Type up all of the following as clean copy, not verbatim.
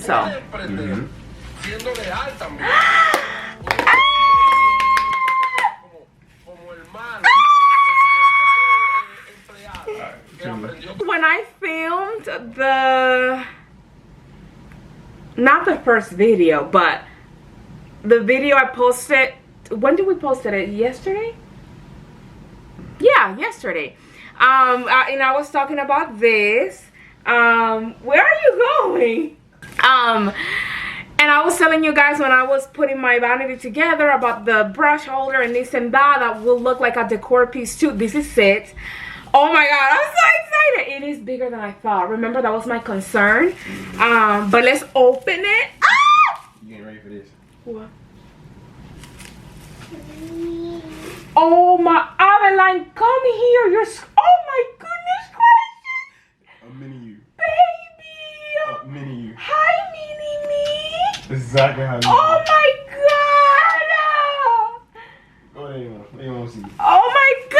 So. Siendo leal también. When I filmed not the first video, but the video I posted, when did we post it? Yesterday? Yeah, yesterday. And I was talking about this. Where are you going? And I was telling you guys when I was putting my vanity together about the brush holder and this and that will look like a decor piece too. This is it. Oh my god, I'm so excited. It is bigger than I thought. Remember, that was my concern. But let's open it. Ah! You getting ready for this? What? Oh my, Adeline, come here. You're, oh my goodness gracious. A mini you. Baby. A mini you. Hi, mini me. Exactly how you. Oh my god. Go ahead, anyone see. Oh my god.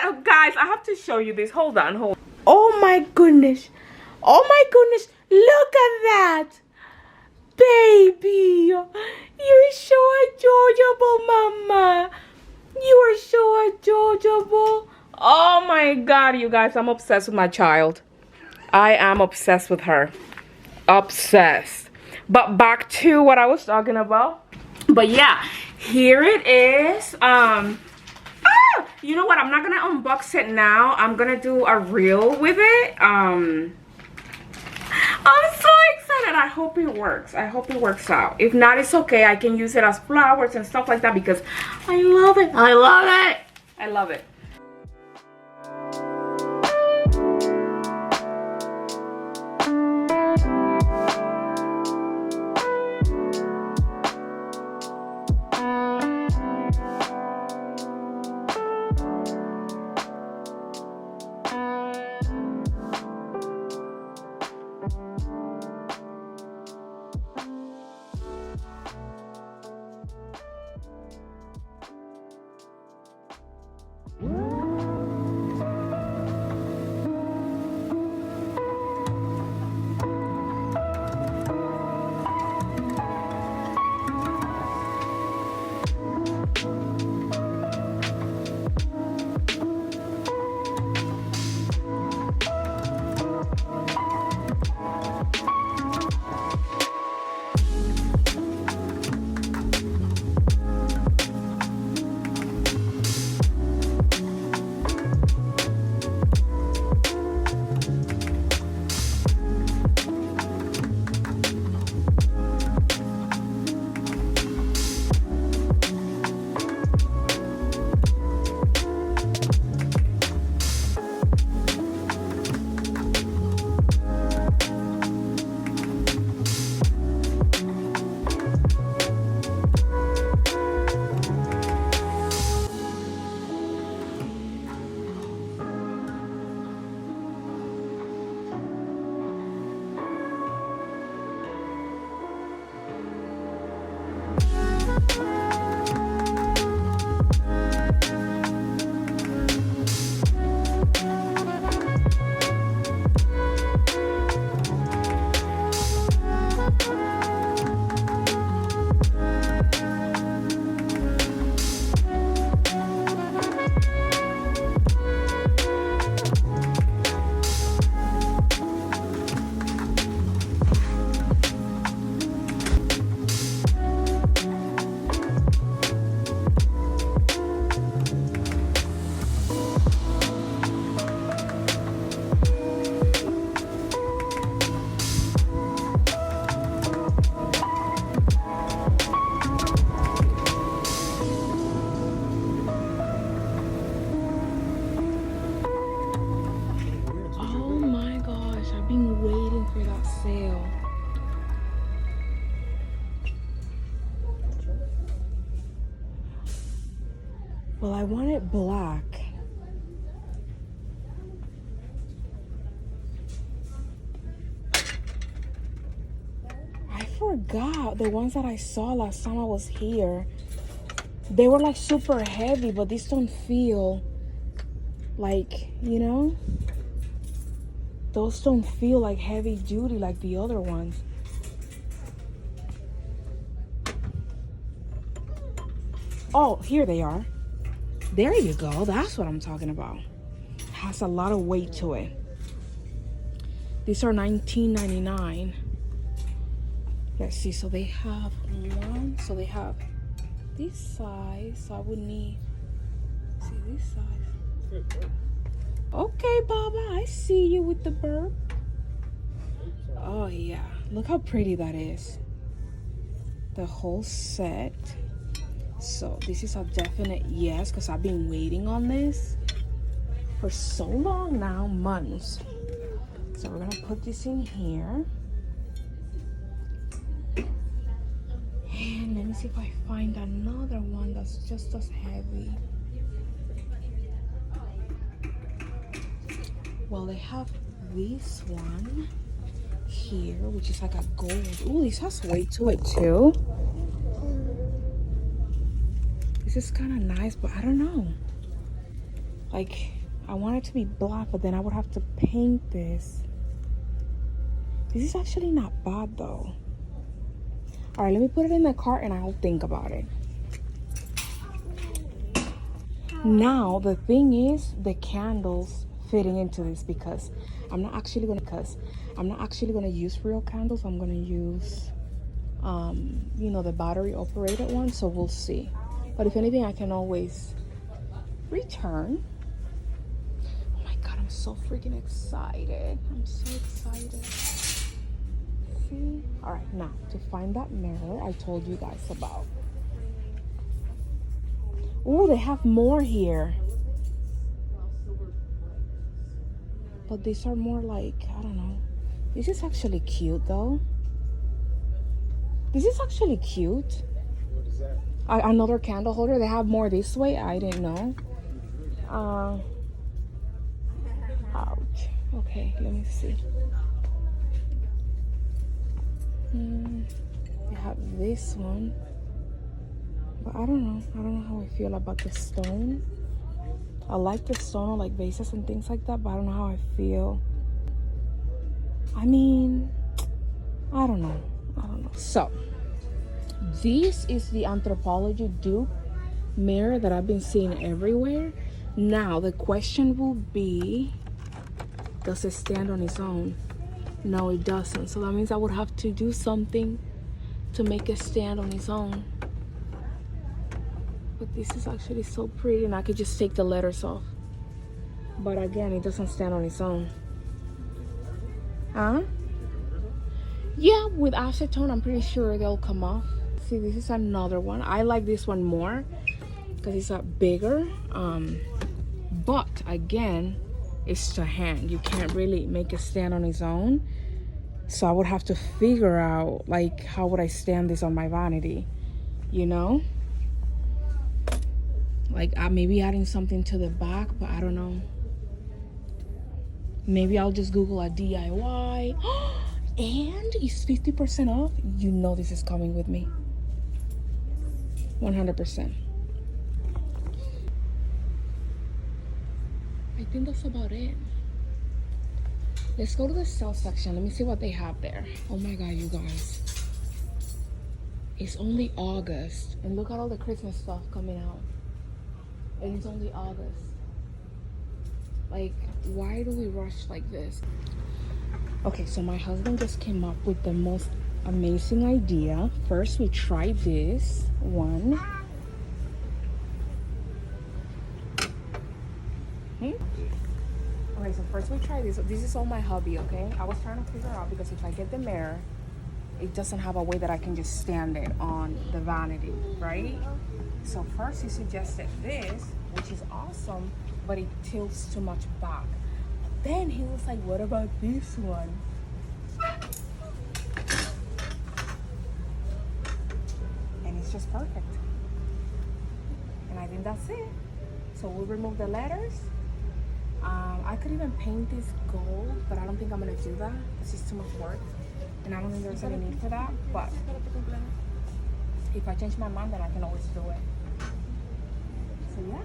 Oh, guys, I have to show you this. Hold on, hold on. Oh my goodness. Oh my goodness. Look at that. Baby, you're so adorable, Mama. You are so adorable. Oh my God, you guys, I'm obsessed with my child. I am obsessed with her. Obsessed. But back to what I was talking about. But yeah, here it is. You know what? I'm not gonna unbox it now. I'm gonna do a reel with it. I'm so excited. I hope it works. I hope it works out. If not, it's okay. I can use it as flowers and stuff like that because I love it. I love it. I love it. Well, I want it black. I forgot the ones that I saw last time I was here. They were like super heavy, but these don't feel like, you know? Those don't feel like heavy duty like the other ones. Oh, here they are. There you go. That's what I'm talking about. Has a lot of weight to it. These are $19.99. Let's see. So they have one. So they have this size. So I would need. See this size. Okay, Baba. I see you with the burp. Oh yeah. Look how pretty that is. The whole set. So this is a definite yes, because I've been waiting on this for so long now, months. So we're gonna put this in here. And let me see if I find another one that's just as heavy. Well, they have this one here, which is like a gold. Ooh, this has weight to it too. This is kind of nice, but I don't know. Like, I want it to be black, but then I would have to paint this. This is actually not bad though. All right, let me put it in the cart and I'll think about it. Now the thing is the candles fitting into this, because I'm not actually gonna use real candles. I'm gonna use you know, the battery operated one, so we'll see. But if anything, I can always return. Oh my god, I'm so freaking excited. I'm so excited. See? All right, now to find that mirror I told you guys about. Oh, they have more here. But these are more like, I don't know. This is actually cute though. This is actually cute. What is that? Another candle holder. They have more this way. I didn't know. Ouch. Okay, let me see. They have this one. But I don't know. I don't know how I feel about the stone. I like the stone on like vases and things like that, but I don't know how I feel. I mean, I don't know. So, this is the Anthropology dupe mirror that I've been seeing everywhere. Now, the question will be, does it stand on its own? No, it doesn't. So that means I would have to do something to make it stand on its own. But this is actually so pretty, and I could just take the letters off. But again, it doesn't stand on its own. Huh? Yeah, with acetone, I'm pretty sure they'll come off. See, this is another one. I like this one more because it's a bigger. But again, it's to hand. You can't really make it stand on its own. So I would have to figure out, like, how would I stand this on my vanity? You know? Like, maybe adding something to the back, but I don't know. Maybe I'll just Google a DIY. And it's 50% off. You know this is coming with me. 100%. I think that's about it. Let's go to the sale section. Let me see what they have there. Oh my god, you guys. It's only August. And look at all the Christmas stuff coming out. And it's only August. Like, why do we rush like this? Okay, so my husband just came up with the most amazing idea. First, we try this one. Okay, so first we try this. This is all my hubby, okay? I was trying to figure out, because if I get the mirror, it doesn't have a way that I can just stand it on the vanity, right? So first he suggested this, which is awesome, but it tilts too much back. Then he was like, what about this one? And it's just perfect. And I think that's it. So we'll remove the letters. I could even paint this gold, but I don't think I'm gonna do that. It's just too much work. And I don't think there's any need for that. But if I change my mind, then I can always do it. So yeah.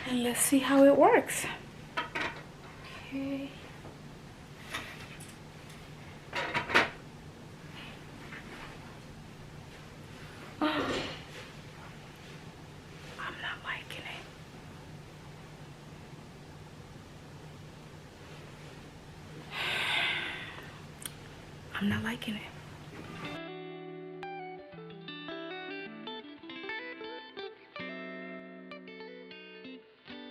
And let's see how it works. Okay. I'm not liking it.